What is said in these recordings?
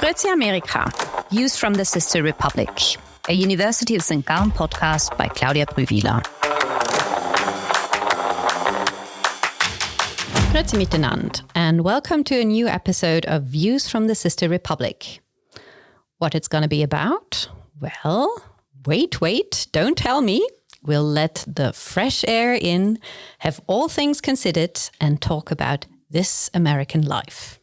Grüezi Amerika, Views from the Sister Republic, a University of St. Gallen podcast by Claudia Brüwiler. Grüezi miteinander, and welcome to a new episode of Views from the Sister Republic. What it's going to be about? Well, wait, don't tell me. We'll let the fresh air in, have all things considered, and talk about this American life.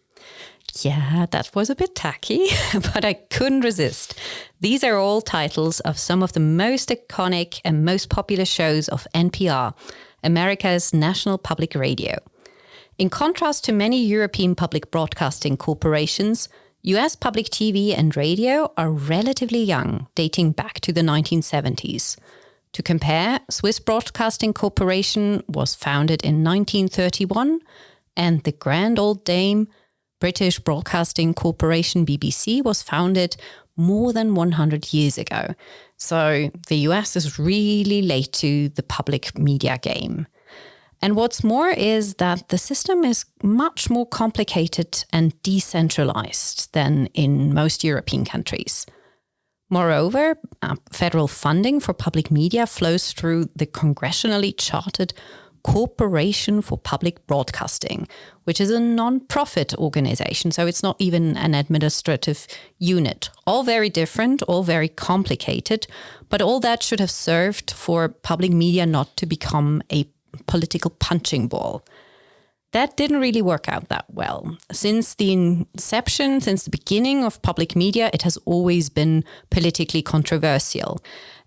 Yeah, that was a bit tacky, but I couldn't resist. These are all titles of some of the most iconic and most popular shows of NPR, America's National Public Radio. In contrast to many European public broadcasting corporations, US public TV and radio are relatively young, dating back to the 1970s. To compare, Swiss Broadcasting Corporation was founded in 1931, and the grand old dame, British Broadcasting Corporation BBC, was founded more than 100 years ago. So the US is really late to the public media game. And what's more is that the system is much more complicated and decentralized than in most European countries. Moreover, federal funding for public media flows through the congressionally chartered Corporation for Public Broadcasting, which is a non-profit organization, so it's not even an administrative unit. All very different, all very complicated, but all that should have served for public media not to become a political punching ball. That didn't really work out that well. Since the inception, since the beginning of public media, it has always been politically controversial.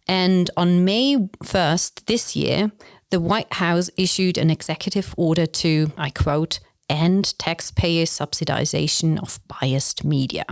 And on May 1st this year, the White House issued an executive order to, I quote, end taxpayer subsidization of biased media.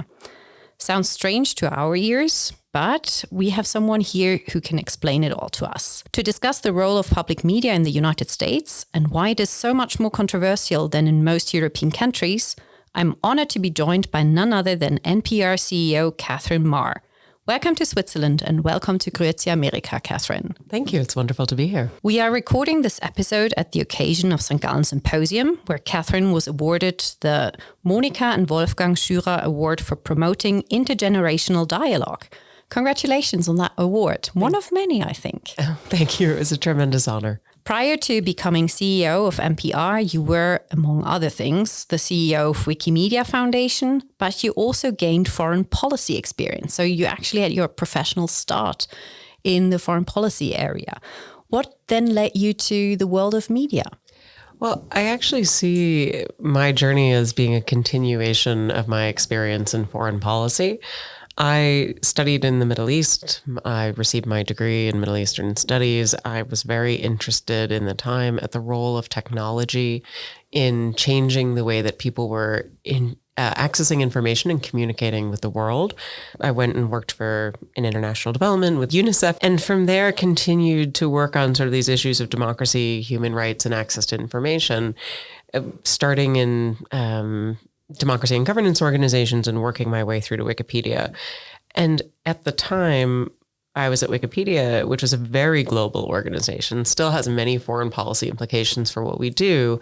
Sounds strange to our ears, but we have someone here who can explain it all to us. To discuss the role of public media in the United States and why it is so much more controversial than in most European countries, I'm honored to be joined by none other than NPR CEO Katherine Maher. Welcome to Switzerland and welcome to Grüezi Amerika, Katherine. Thank you. It's wonderful to be here. We are recording this episode at the occasion of St. Gallen Symposium, where Katherine was awarded the Monika and Wolfgang Schürer Award for promoting intergenerational dialogue. Congratulations on that award. One of many, I think. Oh, thank you. It was a tremendous honor. Prior to becoming CEO of NPR, you were, among other things, the CEO of Wikimedia Foundation, but you also gained foreign policy experience. So you actually had your professional start in the foreign policy area. What then led you to the world of media? Well, I actually see my journey as being a continuation of my experience in foreign policy. I studied in the Middle East. I received my degree in Middle Eastern Studies. I was very interested in the time at the role of technology in changing the way that people were accessing information and communicating with the world. I went and worked for in international development with UNICEF, and from there continued to work on sort of these issues of democracy, human rights, and access to information, starting in democracy and governance organizations and working my way through to Wikipedia. And at the time, I was at Wikipedia, which was a very global organization, still has many foreign policy implications for what we do.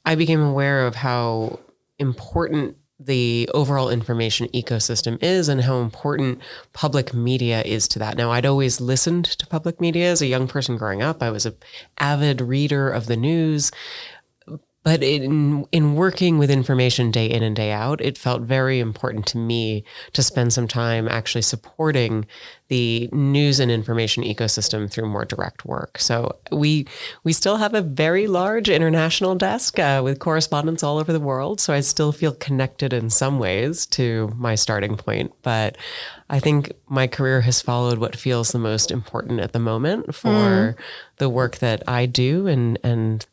I became aware of how important the overall information ecosystem is and how important public media is to that. Now, I'd always listened to public media as a young person growing up. I was an avid reader of the news. But in working with information day in and day out, it felt very important to me to spend some time actually supporting the news and information ecosystem through more direct work. So we still have a very large international desk with correspondents all over the world. So I still feel connected in some ways to my starting point. But I think my career has followed what feels the most important at the moment for the work that I do and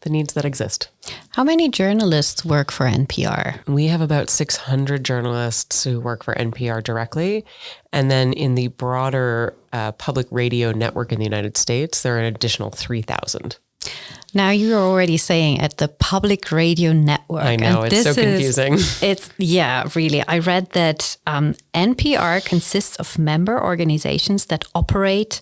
the needs that exist. How many journalists work for NPR? We have about 600 journalists who work for NPR directly. And then in the broader public radio network in the United States, there are an additional 3,000. Now you're already saying at the public radio network. I know, it's so confusing. Really. I read that NPR consists of member organizations that operate,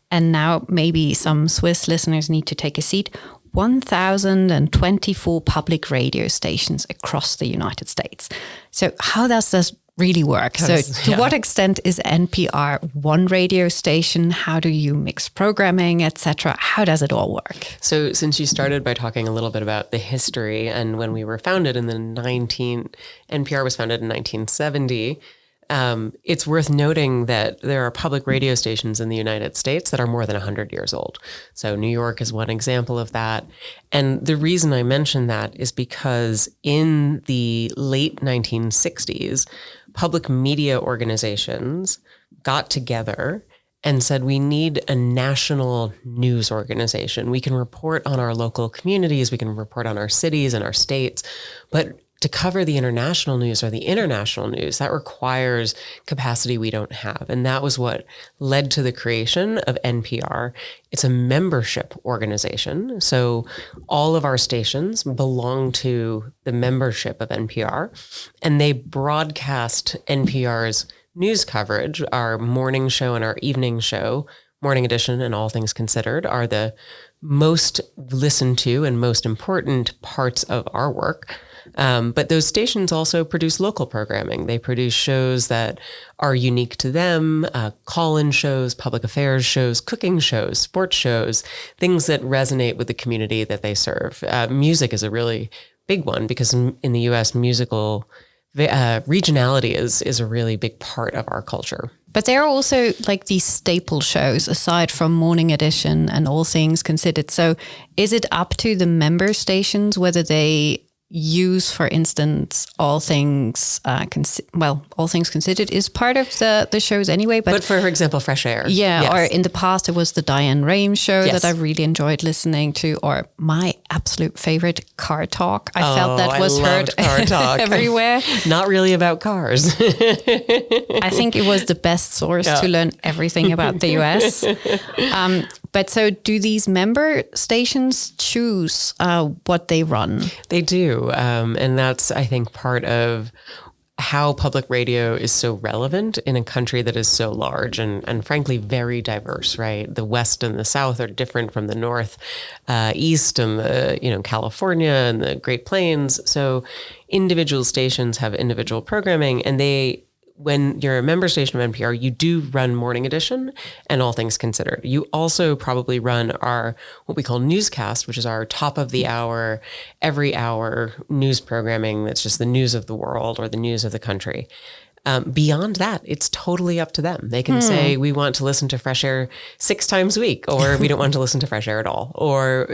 and now maybe some Swiss listeners need to take a seat, 1,024 public radio stations across the United States. So how does this really work? So to what extent is NPR one radio station? How do you mix programming, etc.? How does it all work? So since you started by talking a little bit about the history, and when we were founded NPR was founded in 1970, it's worth noting that there are public radio stations in the United States that are more than 100 years old. So New York is one example of that. And the reason I mention that is because in the late 1960s, public media organizations got together and said, we need a national news organization. We can report on our local communities, we can report on our cities and our states, but to cover the international news or the international news, that requires capacity we don't have. And that was what led to the creation of NPR. It's a membership organization. So all of our stations belong to the membership of NPR, and they broadcast NPR's news coverage. Our morning show and our evening show, Morning Edition and All Things Considered, are the most listened to and most important parts of our work. But those stations also produce local programming. They produce shows that are unique to them, call-in shows, public affairs shows, cooking shows, sports shows, things that resonate with the community that they serve. Music is a really big one because in the U.S., musical regionality is a really big part of our culture. But there are also like these staple shows aside from Morning Edition and All Things Considered. So is it up to the member stations whether they use, for instance, All Things All Things Considered is part of the shows anyway. But for example, Fresh Air. Yeah, yes. Or in the past, it was the Diane Raim show that I really enjoyed listening to, or my absolute favorite, Car Talk. I felt that was heard Car Talk. everywhere. Not really about cars. I think it was the best source to learn everything about the US. But so do these member stations choose what they run? They do. And that's, I think, part of how public radio is so relevant in a country that is so large and frankly, very diverse, right? The West and the South are different from the North, East and California and the Great Plains. So individual stations have individual programming, and when you're a member station of NPR, you do run Morning Edition and All Things Considered. You also probably run our, what we call newscast, which is our top of the hour, every hour news programming that's just the news of the world or the news of the country. Beyond that, it's totally up to them. They can say, we want to listen to Fresh Air 6 times a week, or we don't want to listen to Fresh Air at all. Or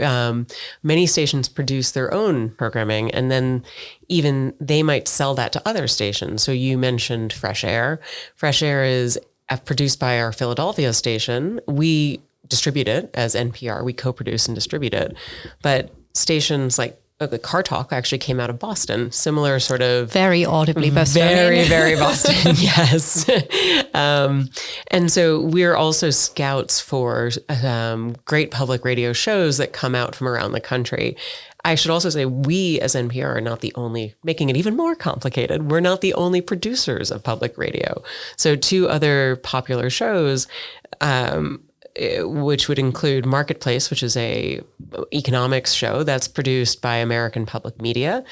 many stations produce their own programming, and then even they might sell that to other stations. So you mentioned Fresh Air. Fresh Air is produced by our Philadelphia station. We distribute it as NPR. We co-produce and distribute it. But stations like the Car Talk actually came out of Boston, similar sort of... Very audibly Bostonian. Very, very Boston, yes. And so we're also scouts for great public radio shows that come out from around the country. I should also say we as NPR are not the only, making it even more complicated, we're not the only producers of public radio. So 2 other popular shows, which would include Marketplace, which is a economics show that's produced by American Public Media.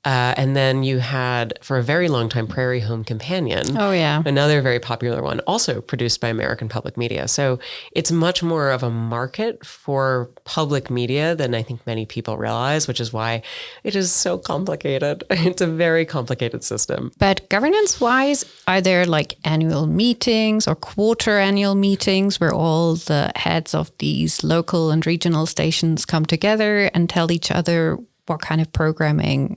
And then you had, for a very long time, Prairie Home Companion. Oh, yeah. Another very popular one, also produced by American Public Media. So it's much more of a market for public media than I think many people realize, which is why it is so complicated. It's a very complicated system. But governance-wise, are there like annual meetings or quarter-annual meetings where all the heads of these local and regional stations come together and tell each other what kind of programming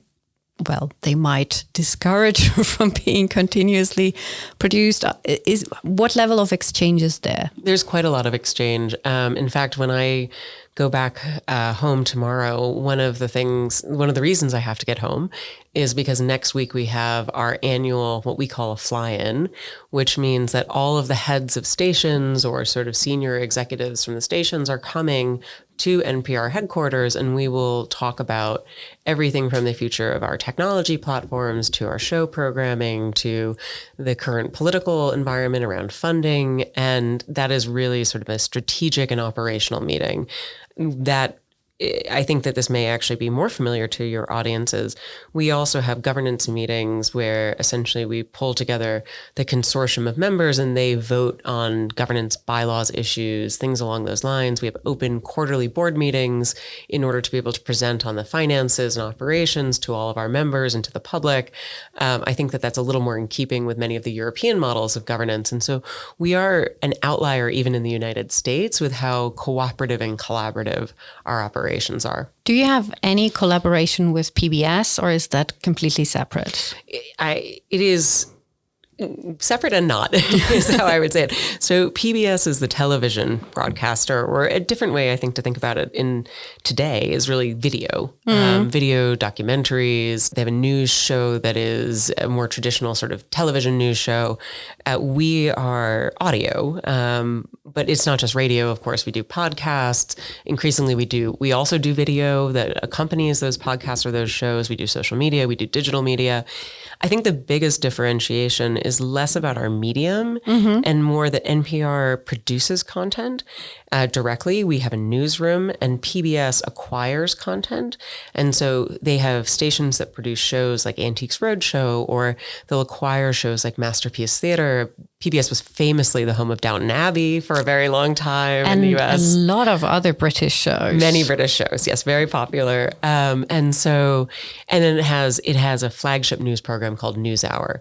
they might discourage from being continuously produced? What level of exchange is there? There's quite a lot of exchange. In fact, when I go back home tomorrow, one of the reasons I have to get home is because next week we have our annual, what we call a fly-in, which means that all of the heads of stations or sort of senior executives from the stations are coming to NPR headquarters, and we will talk about everything from the future of our technology platforms to our show programming to the current political environment around funding. And that is really sort of a strategic and operational meeting that I think that this may actually be more familiar to your audiences. We also have governance meetings where essentially we pull together the consortium of members and they vote on governance bylaws issues, things along those lines. We have open quarterly board meetings in order to be able to present on the finances and operations to all of our members and to the public. I think that that's a little more in keeping with many of the European models of governance. And so we are an outlier even in the United States with how cooperative and collaborative our operations are. Do you have any collaboration with PBS, or is that completely separate? It is separate and not is how I would say it. So PBS is the television broadcaster, or a different way I think to think about it in today is really video, video documentaries. They have a news show that is a more traditional sort of television news show. We are audio, but it's not just radio. Of course, we do podcasts. Increasingly, we also do video that accompanies those podcasts or those shows. We do social media, we do digital media. I think the biggest differentiation is less about our medium and more that NPR produces content directly. We have a newsroom and PBS acquires content. And so they have stations that produce shows like Antiques Roadshow, or they'll acquire shows like Masterpiece Theater. PBS was famously the home of Downton Abbey for a very long time in the US. And a lot of other British shows. Many British shows, yes, very popular. And then it has a flagship news program called NewsHour.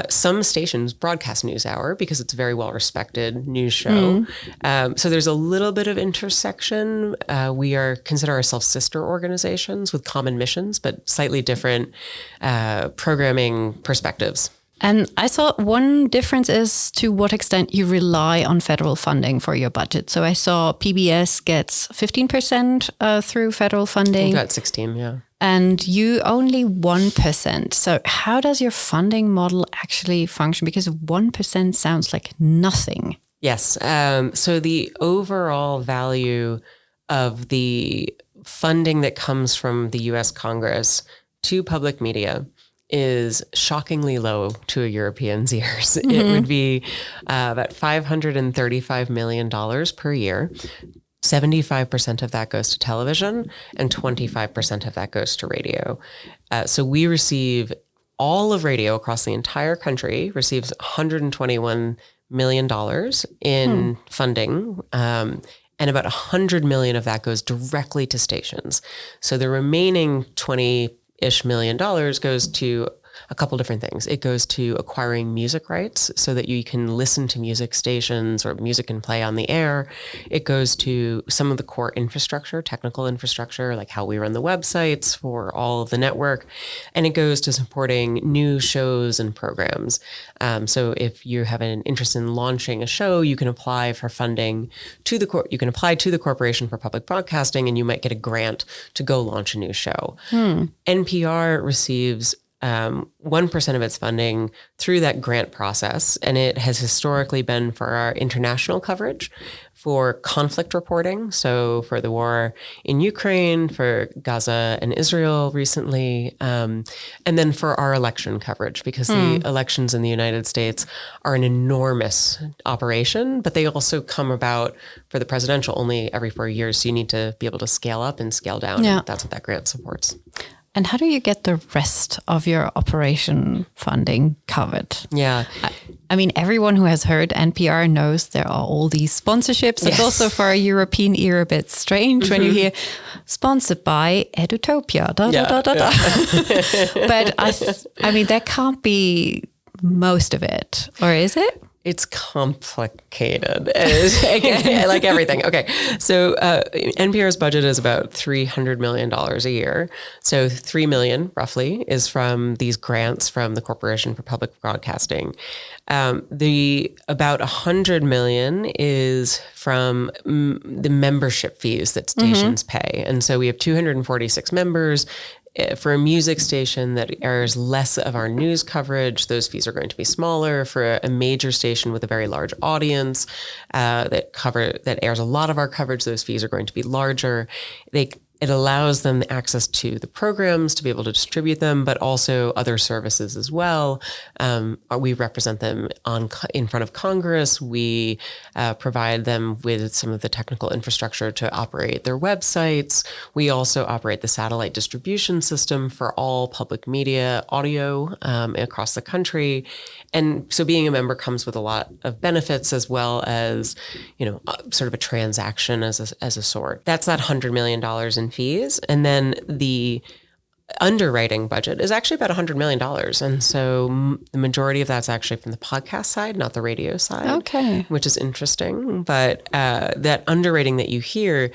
Some stations broadcast NewsHour because it's a very well-respected news show. So there's a little bit of intersection. We consider ourselves sister organizations with common missions, but slightly different programming perspectives. And I saw one difference is to what extent you rely on federal funding for your budget. So I saw PBS gets 15% through federal funding. About 16, yeah. And you only 1%. So how does your funding model actually function? Because 1% sounds like nothing. Yes. So the overall value of the funding that comes from the U.S. Congress to public media is shockingly low to a European's ears. It would be about $535 million per year. 75% of that goes to television and 25% of that goes to radio. So we receive all of radio across the entire country receives $121 million in funding. And about $100 million of that goes directly to stations. So the remaining $20-ish million goes to a couple different things. It goes to acquiring music rights so that you can listen to music stations or music can play on the air. It goes to some of the core infrastructure, technical infrastructure, like how we run the websites for all of the network. And it goes to supporting new shows and programs. So if you have an interest in launching a show, you can apply for funding to you can apply to the Corporation for Public Broadcasting, and you might get a grant to go launch a new show. NPR receives 1% of its funding through that grant process. And it has historically been for our international coverage, for conflict reporting. So for the war in Ukraine, for Gaza and Israel recently, and then for our election coverage, because the elections in the United States are an enormous operation, but they also come about for the presidential only every 4 years. So you need to be able to scale up and scale down. Yeah. And that's what that grant supports. And how do you get the rest of your operation funding covered? Yeah. I mean, everyone who has heard NPR knows there are all these sponsorships. It's also for a European ear a bit strange when you hear sponsored by Edutopia, But I mean, that can't be most of it, or is it? It's complicated, like everything. Okay, so NPR's budget is about $300 million a year. So $3 million, roughly, is from these grants from the Corporation for Public Broadcasting. About $100 million is from the membership fees that stations pay. And so we have 246 members. For a music station that airs less of our news coverage, those fees are going to be smaller. For a major station with a very large audience that airs a lot of our coverage, those fees are going to be larger. it allows them access to the programs to be able to distribute them, but also other services as well. We represent them in front of Congress. We provide them with some of the technical infrastructure to operate their websites. We also operate the satellite distribution system for all public media audio across the country. And so being a member comes with a lot of benefits as well as, sort of a transaction as a sort. That's that $100 million in fees. And then the underwriting budget is actually about $100 million. And so the majority of that's actually from the podcast side, not the radio side. Okay. Which is interesting. But that underwriting that you hear,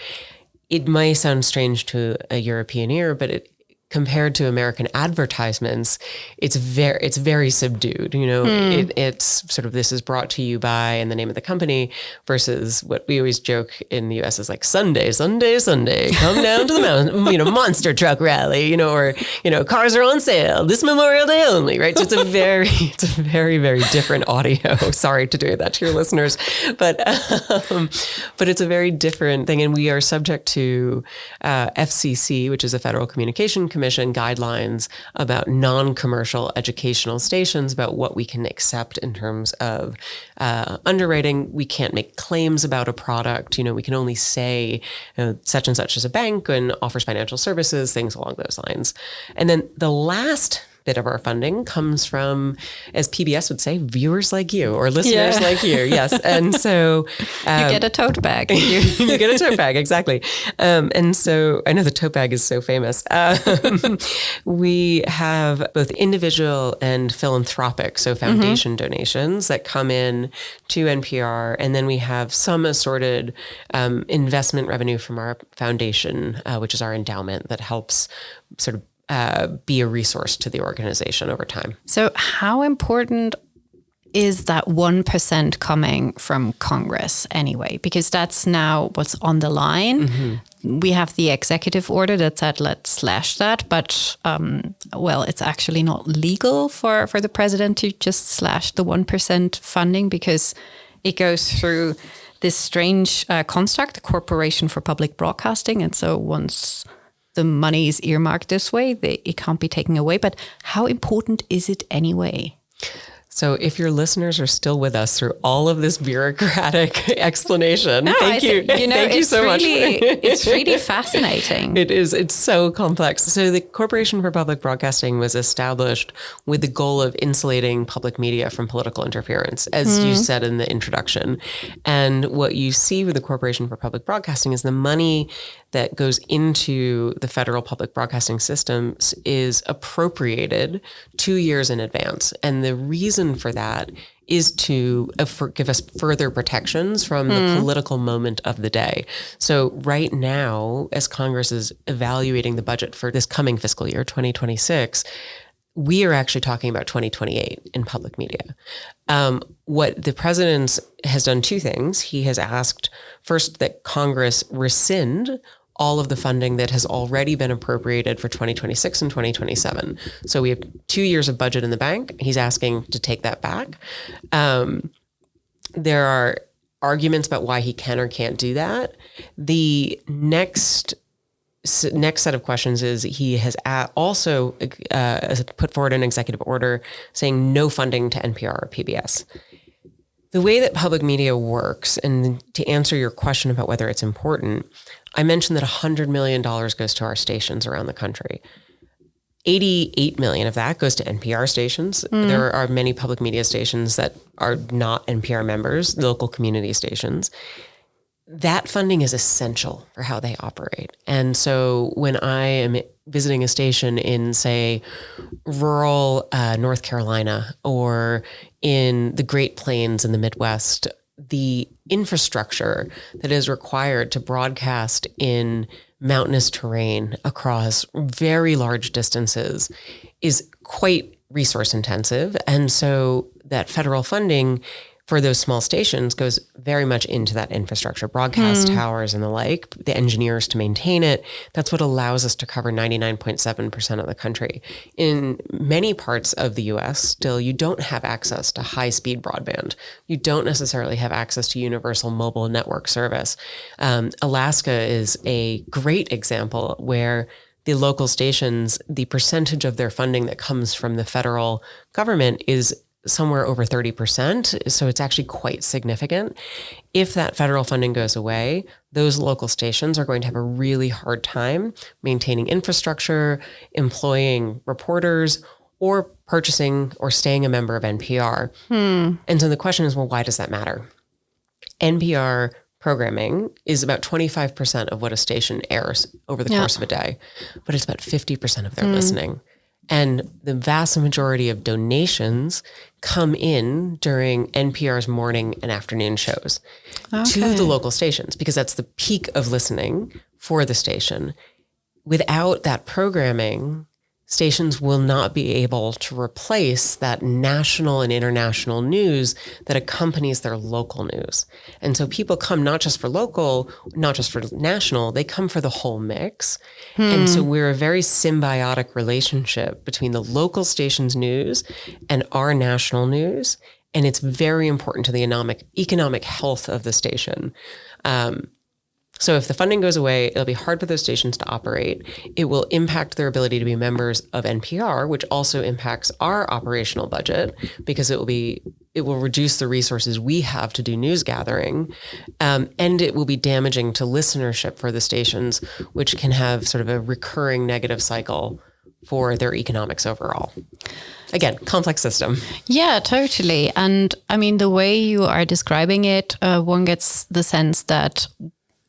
it may sound strange to a European ear, but compared to American advertisements, it's very subdued. It's sort of, this is brought to you by, and the name of the company, versus what we always joke in the US is like Sunday, Sunday, Sunday, come down to the mountain, monster truck rally, or cars are on sale this Memorial Day only, right? So it's a very, very different audio. Sorry to do that to your listeners, but it's a very different thing, and we are subject to FCC, which is a Federal Communication Commission guidelines about non-commercial educational stations, about what we can accept in terms of underwriting. We can't make claims about a product. We can only say such and such is a bank and offers financial services, things along those lines. And then the last bit of our funding comes from, as PBS would say, viewers like you or listeners like you. Yes. And so you get a tote bag. You get a tote bag. Exactly. And so I know the tote bag is so famous. We have both individual and philanthropic, so foundation donations that come in to NPR. And then we have some assorted investment revenue from our foundation, which is our endowment that helps sort of be a resource to the organization over time. So how important is that 1% coming from Congress anyway? Because that's now what's on the line. Mm-hmm. We have the executive order that said, let's slash that. But, it's actually not legal for the president to just slash the 1% funding, because it goes through this strange construct, the Corporation for Public Broadcasting. And so once the money is earmarked this way, it can't be taken away. But how important is it anyway? So if your listeners are still with us through all of this bureaucratic explanation, thank you. Thank you so much. It's really fascinating. It is. It's so complex. So the Corporation for Public Broadcasting was established with the goal of insulating public media from political interference, as you said in the introduction. And what you see with the Corporation for Public Broadcasting is the money that goes into the federal public broadcasting systems is appropriated 2 years in advance. And the reason for that is to give us further protections from the political moment of the day. So right now, as Congress is evaluating the budget for this coming fiscal year, 2026, we are actually talking about 2028 in public media. What the president has done two things. He has asked first that Congress rescind all of the funding that has already been appropriated for 2026 and 2027. So we have 2 years of budget in the bank. He's asking to take that back. There are arguments about why he can or can't do that. The next set of questions is he has also put forward an executive order saying no funding to NPR or PBS. The way that public media works, and to answer your question about whether it's important, I mentioned that $100 million goes to our stations around the country. 88 million of that goes to NPR stations. There are many public media stations that are not NPR members, local community stations. That funding is essential for how they operate. And so when I am visiting a station in, say, rural North Carolina or in the Great Plains in the Midwest, the infrastructure that is required to broadcast in mountainous terrain across very large distances is quite resource intensive. And so that federal funding for those small stations goes very much into that infrastructure, broadcast towers and the like, the engineers to maintain it. That's what allows us to cover 99.7% of the country. In many parts of the US, still, you don't have access to high-speed broadband. You don't necessarily have access to universal mobile network service. Alaska is a great example where the local stations, the percentage of their funding that comes from the federal government is somewhere over 30%. So it's actually quite significant. If that federal funding goes away, those local stations are going to have a really hard time maintaining infrastructure, employing reporters, or purchasing or staying a member of NPR. And so the question is, well, why does that matter? NPR programming is about 25% of what a station airs over the course of a day, but it's about 50% of their listening. And the vast majority of donations come in during NPR's morning and afternoon shows to the local stations, because that's the peak of listening for the station. Without that programming, stations will not be able to replace that national and international news that accompanies their local news. And so people come not just for local, not just for national, they come for the whole mix. And so we're a very symbiotic relationship between the local station's news and our national news. And it's very important to the economic health of the station. So if the funding goes away, it'll be hard for those stations to operate. It will impact their ability to be members of NPR, which also impacts our operational budget, because it will reduce the resources we have to do news gathering. And it will be damaging to listenership for the stations, which can have sort of a recurring negative cycle for their economics overall. Again, complex system. Yeah, totally. And I mean, the way you are describing it, one gets the sense that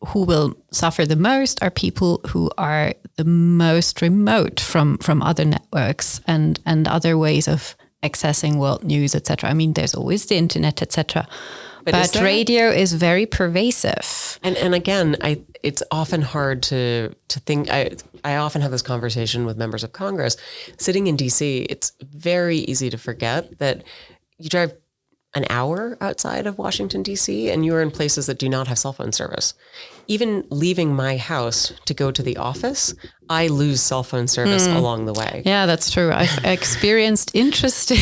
who will suffer the most are people who are the most remote from other networks and other ways of accessing world news, etc. I mean, there's always the internet, etc. But radio is very pervasive. And again, it's often hard to think. I often have this conversation with members of Congress. Sitting in DC, it's very easy to forget that you drive an hour outside of Washington, D.C., and you're in places that do not have cell phone service. Even leaving my house to go to the office, I lose cell phone service along the way. Yeah, that's true. I've experienced interesting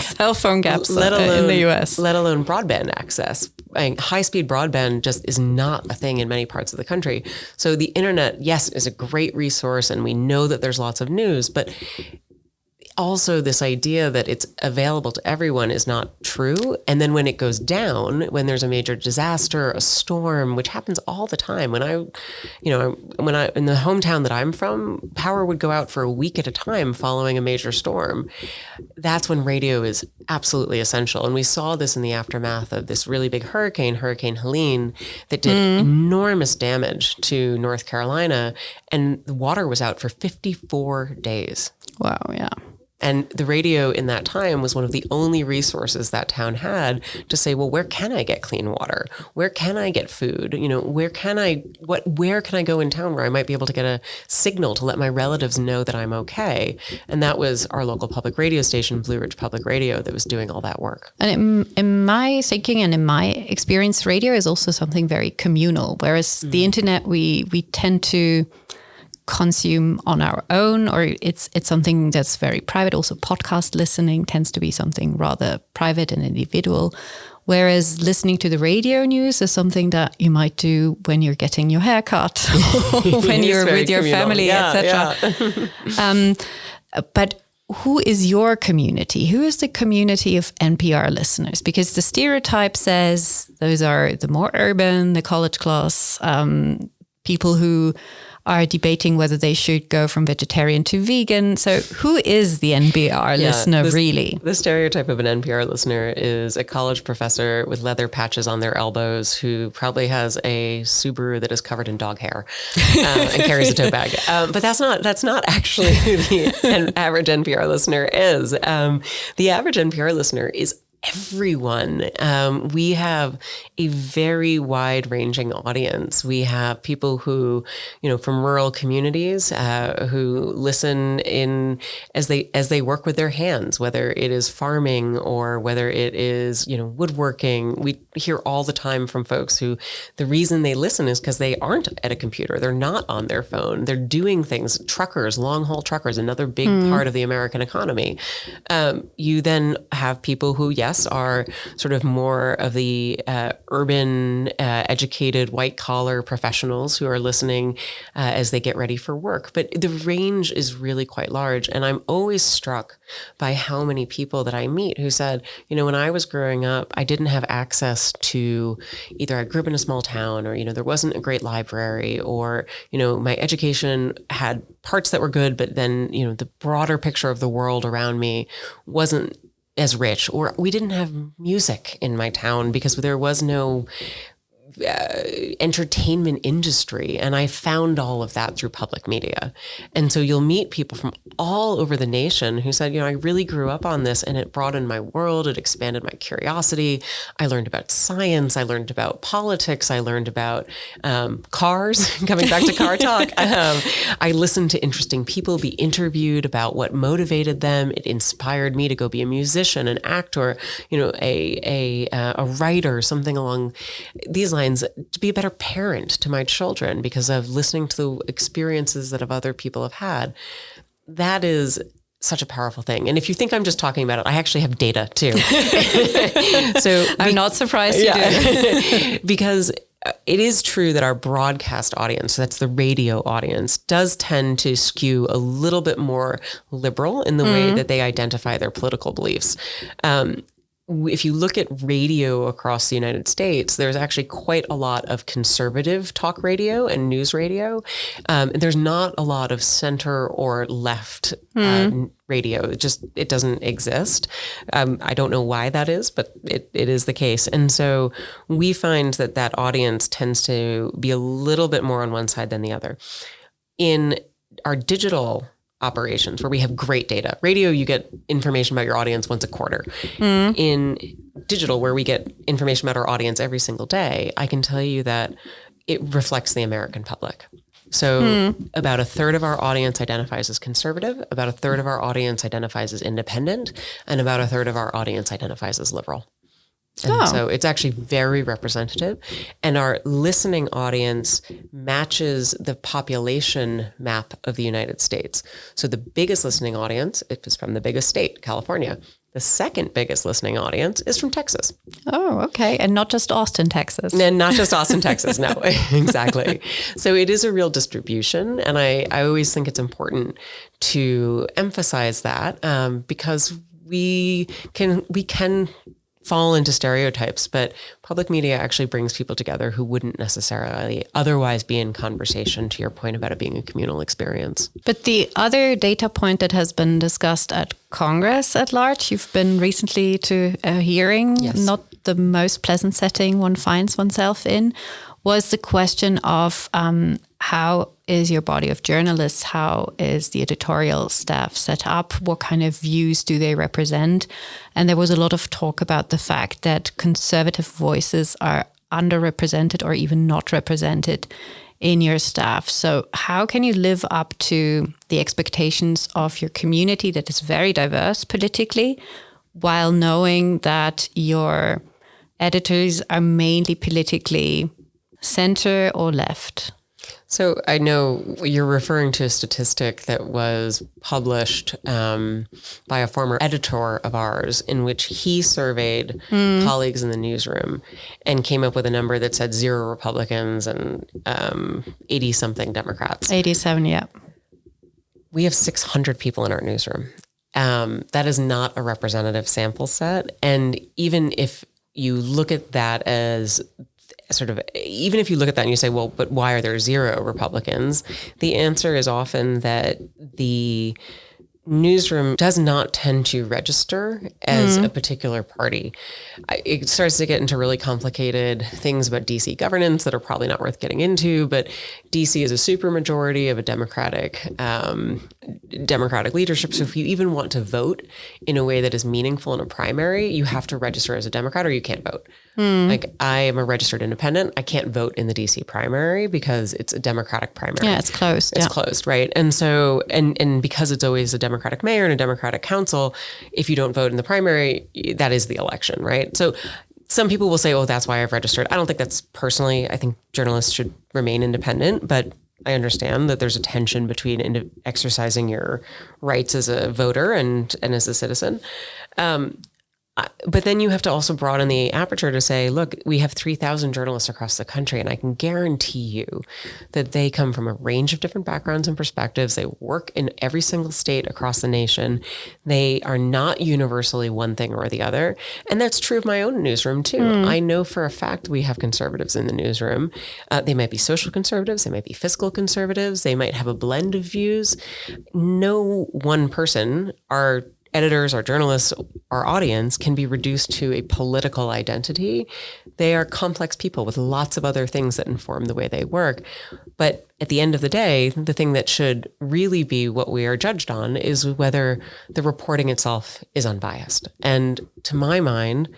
cell phone gaps in the U.S. Let alone broadband access. High-speed broadband just is not a thing in many parts of the country. So the internet, yes, is a great resource, and we know that there's lots of news, but also this idea that it's available to everyone is not true. And then when it goes down, when there's a major disaster, a storm, which happens all the time. When I in the hometown that I'm from, power would go out for a week at a time following a major storm. That's when radio is absolutely essential. And we saw this in the aftermath of this really big hurricane, Hurricane Helene, that did enormous damage to North Carolina. And the water was out for 54 days. Wow, yeah. And the radio in that time was one of the only resources that town had to say, well, where can I get clean water? Where can I get food? Where can I go in town where I might be able to get a signal to let my relatives know that I'm okay? And that was our local public radio station, Blue Ridge Public Radio, that was doing all that work. And in my thinking and in my experience, radio is also something very communal, whereas the internet, we tend to consume on our own, or it's something that's very private. Also, podcast listening tends to be something rather private and individual, whereas listening to the radio news is something that you might do when you're getting your hair cut, when you're with your family, etc. But who is your community? Who is the community of NPR listeners? Because the stereotype says those are the more urban, the college class, people who are debating whether they should go from vegetarian to vegan. So who is the NPR listener really? The stereotype of an NPR listener is a college professor with leather patches on their elbows who probably has a Subaru that is covered in dog hair and carries a tote bag. But that's not actually who the average NPR listener is. The average NPR listener is everyone. We have a very wide-ranging audience. We have people who, from rural communities, who listen in as they work with their hands, whether it is farming or whether it is, woodworking. We hear all the time from folks who the reason they listen is because they aren't at a computer. They're not on their phone. They're doing things. Truckers, long-haul truckers, another big part of the American economy. You then have people who, yes, are sort of more of the urban, educated, white-collar professionals who are listening as they get ready for work. But the range is really quite large. And I'm always struck by how many people that I meet who said, when I was growing up, I didn't have access to either I grew up in a small town or, there wasn't a great library or, my education had parts that were good, but then, the broader picture of the world around me wasn't as rich, or we didn't have music in my town because there was no entertainment industry. And I found all of that through public media. And so you'll meet people from all over the nation who said, I really grew up on this and it broadened my world. It expanded my curiosity. I learned about science. I learned about politics. I learned about cars, coming back to car talk. I listened to interesting people be interviewed about what motivated them. It inspired me to go be a musician, an actor, a writer, something along these lines, to be a better parent to my children because of listening to the experiences that other people have had. That is such a powerful thing. And if you think I'm just talking about it, I actually have data too. So I'm not surprised you do. Because it is true that our broadcast audience, so that's the radio audience, does tend to skew a little bit more liberal in the way that they identify their political beliefs. If you look at radio across the United States, there's actually quite a lot of conservative talk radio and news radio. There's not a lot of center or left radio. It doesn't exist. I don't know why that is, but it is the case. And so we find that audience tends to be a little bit more on one side than the other. In our digital operations where we have great data. Radio, you get information about your audience once a quarter. In digital, where we get information about our audience every single day, I can tell you that it reflects the American public. So about a third of our audience identifies as conservative, about a third of our audience identifies as independent, and about a third of our audience identifies as liberal. And so it's actually very representative. And our listening audience matches the population map of the United States. So the biggest listening audience is from the biggest state, California. The second biggest listening audience is from Texas. Oh, okay. And not just Austin, Texas. And not just Austin, Texas. No, exactly. So it is a real distribution. And I always think it's important to emphasize that because we can fall into stereotypes, but public media actually brings people together who wouldn't necessarily otherwise be in conversation, to your point about it being a communal experience. But the other data point that has been discussed at Congress at large, you've been recently to a hearing, not the most pleasant setting one finds oneself in, was the question of how is your body of journalists? How is the editorial staff set up? What kind of views do they represent? And there was a lot of talk about the fact that conservative voices are underrepresented or even not represented in your staff. So how can you live up to the expectations of your community that is very diverse politically, while knowing that your editors are mainly politically center or left? So I know you're referring to a statistic that was published by a former editor of ours in which he surveyed colleagues in the newsroom and came up with a number that said 0 Republicans and 80-something Democrats. 87, yeah. We have 600 people in our newsroom. That is not a representative sample set. And even if you look at that as even if you look at that and you say, well, but why are there 0 Republicans? The answer is often that the newsroom does not tend to register as a particular party. It starts to get into really complicated things about DC governance that are probably not worth getting into, but DC is a supermajority of a Democratic Democratic leadership. So if you even want to vote in a way that is meaningful in a primary, you have to register as a Democrat or you can't vote. Like I am a registered independent. I can't vote in the DC primary because it's a Democratic primary. Yeah, it's closed. It's closed, right? And so, and because it's always a Democratic mayor and a Democratic council, if you don't vote in the primary, that is the election, right? So some people will say, oh, that's why I've registered. I don't think that's personally, I think journalists should remain independent, but I understand that there's a tension between exercising your rights as a voter and as a citizen. But then you have to also broaden the aperture to say, look, we have 3,000 journalists across the country, and I can guarantee you that they come from a range of different backgrounds and perspectives. They work in every single state across the nation. They are not universally one thing or the other. And that's true of my own newsroom too. I know for a fact we have conservatives in the newsroom. They might be social conservatives. They might be fiscal conservatives. They might have a blend of views. No one person, our editors, our journalists, our audience can be reduced to a political identity. They are complex people with lots of other things that inform the way they work. But at the end of the day, the thing that should really be what we are judged on is whether the reporting itself is unbiased. And to my mind,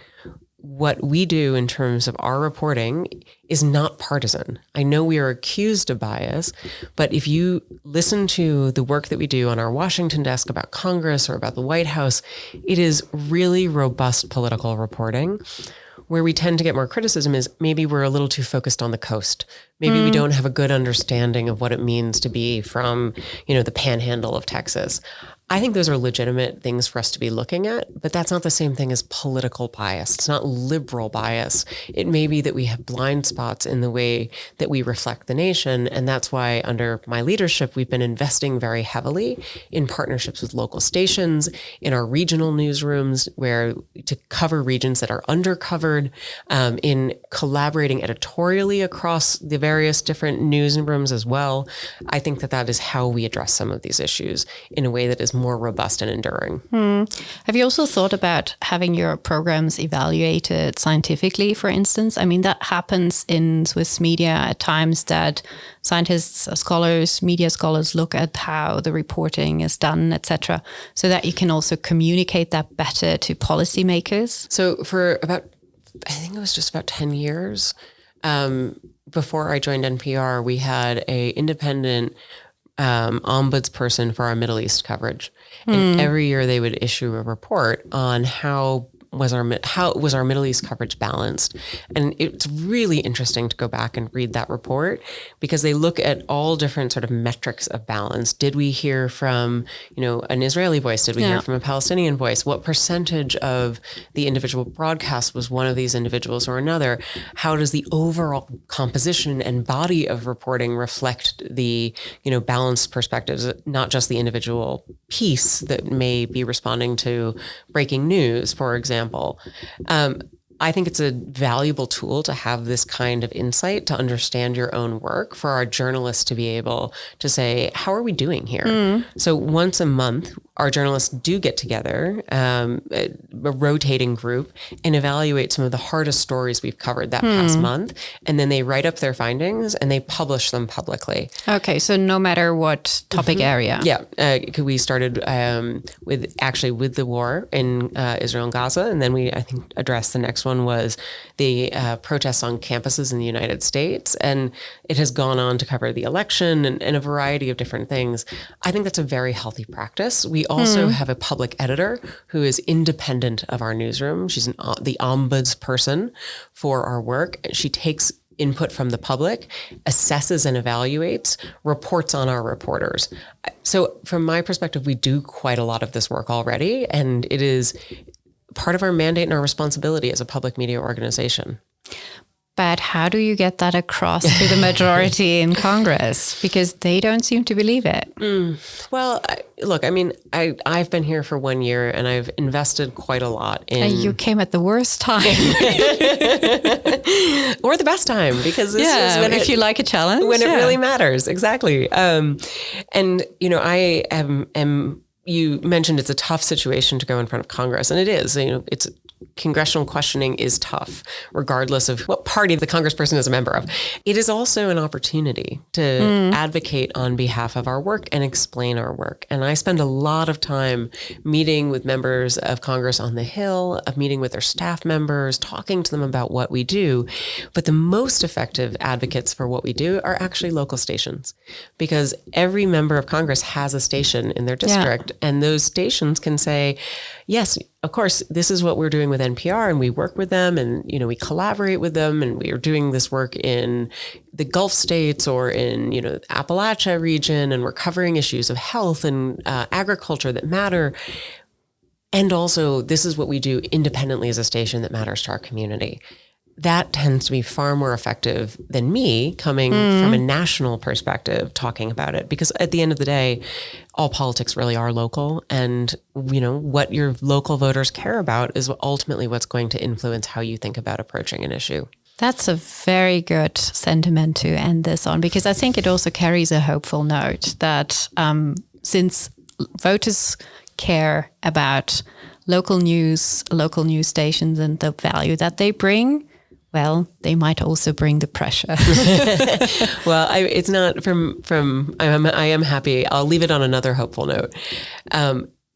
what we do in terms of our reporting is not partisan. I know we are accused of bias, but if you listen to the work that we do on our Washington desk about Congress or about the White House, it is really robust political reporting. Where we tend to get more criticism is maybe we're a little too focused on the coast. Maybe we don't have a good understanding of what it means to be from, the panhandle of Texas. I think those are legitimate things for us to be looking at, but that's not the same thing as political bias. It's not liberal bias. It may be that we have blind spots in the way that we reflect the nation. And that's why under my leadership, we've been investing very heavily in partnerships with local stations, in our regional newsrooms, to cover regions that are undercovered, in collaborating editorially across the various different newsrooms as well. I think that is how we address some of these issues in a way that is more robust and enduring. Have you also thought about having your programs evaluated scientifically, for instance? I mean, that happens in Swiss media at times that scientists, scholars, media scholars look at how the reporting is done, etc., so that you can also communicate that better to policymakers. So for I think it was just about 10 years before I joined NPR, we had an independent ombudsperson for our Middle East coverage. And every year they would issue a report on how was our Middle East coverage balanced. And it's really interesting to go back and read that report because they look at all different sort of metrics of balance. Did we hear from, an Israeli voice? Did we hear from a Palestinian voice? What percentage of the individual broadcast was one of these individuals or another? How does the overall composition and body of reporting reflect the, balanced perspectives, not just the individual piece that may be responding to breaking news, for example? I think it's a valuable tool to have this kind of insight to understand your own work for our journalists to be able to say, how are we doing here? So once a month, our journalists do get together, a rotating group, and evaluate some of the hardest stories we've covered that past month. And then they write up their findings and they publish them publicly. Okay, so no matter what topic area. Yeah, we started with the war in Israel and Gaza. And then I think, addressed the next one was the protests on campuses in the United States. And it has gone on to cover the election and a variety of different things. I think that's a very healthy practice. We also have a public editor who is independent of our newsroom. She's the ombudsperson for our work. She takes input from the public, assesses and evaluates, reports on our reporters. So from my perspective, we do quite a lot of this work already, and it is part of our mandate and our responsibility as a public media organization. But how do you get that across to the majority in Congress? Because they don't seem to believe it. Well, look, I've been here for 1 year and I've invested quite a lot in... And you came at the worst time. Or the best time, because this is when if you like a challenge. When it really matters, exactly. I am... You mentioned it's a tough situation to go in front of Congress, and it is. It's congressional questioning is tough, regardless of what party the congressperson is a member of. It is also an opportunity to advocate on behalf of our work and explain our work. And I spend a lot of time meeting with members of Congress on the Hill, of meeting with their staff members, talking to them about what we do. But the most effective advocates for what we do are actually local stations, because every member of Congress has a station in their district, and those stations can say, yes, of course, this is what we're doing with NPR, and we work with them, and we collaborate with them, and we are doing this work in the Gulf states or in Appalachia region, and we're covering issues of health and agriculture that matter. And also, this is what we do independently as a station that matters to our community. That tends to be far more effective than me coming from a national perspective talking about it. Because at the end of the day, all politics really are local. And, what your local voters care about is ultimately what's going to influence how you think about approaching an issue. That's a very good sentiment to end this on, because I think it also carries a hopeful note that since voters care about local news stations and the value that they bring, well, they might also bring the pressure. Well, it's not I am happy. I'll leave it on another hopeful note.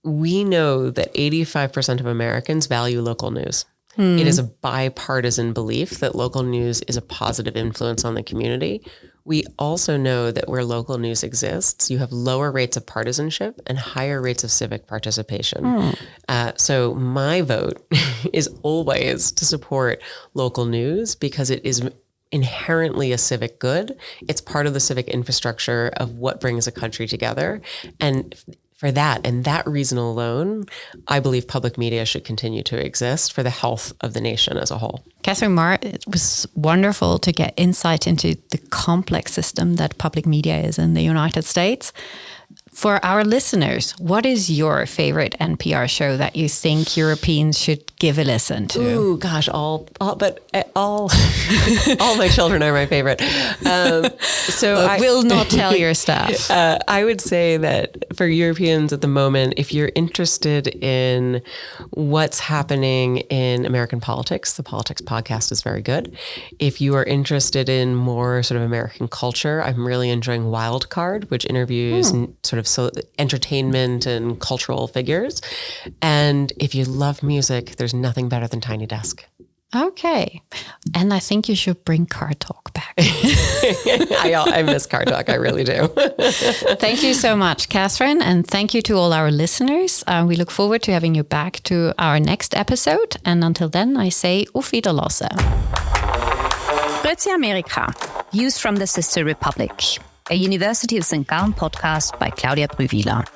We know that 85% of Americans value local news. It is a bipartisan belief that local news is a positive influence on the community. We also know that where local news exists, you have lower rates of partisanship and higher rates of civic participation. So my vote is always to support local news because it is inherently a civic good. It's part of the civic infrastructure of what brings a country together. And for that and that reason alone, I believe public media should continue to exist for the health of the nation as a whole. Katherine Maher, it was wonderful to get insight into the complex system that public media is in the United States. For our listeners, what is your favorite NPR show that you think Europeans should give a listen to? Ooh, gosh, all my children are my favorite. So I will not tell your staff. I would say that for Europeans at the moment, if you're interested in what's happening in American politics, the Politics Podcast is very good. If you are interested in more sort of American culture, I'm really enjoying Wild Card, which interviews sort of entertainment and cultural figures. And if you love music, there's nothing better than Tiny Desk. Okay. And I think you should bring Car Talk back. I miss Car Talk. I really do. Thank you so much, Katherine. And thank you to all our listeners. We look forward to having you back to our next episode. And until then, I say auf Wiedersehen. Grüezi Amerika. Views from the Sister Republic, a University of St. Gallen podcast by Claudia Brühwiler.